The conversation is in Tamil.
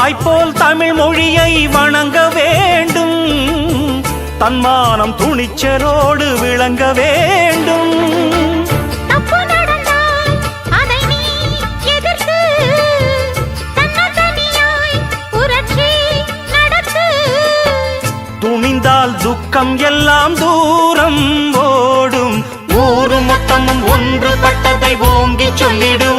தாய்போல் தமிழ் மொழியை வணங்க வேண்டும், தன்மானம் துணிச்சலோடு விளங்க வேண்டும். துணிந்தால் துக்கம் எல்லாம் தூரம் ஓடும். ஊரு மொத்தமும் ஒன்றுபட்டதை ஓங்கி சொல்லிடும்.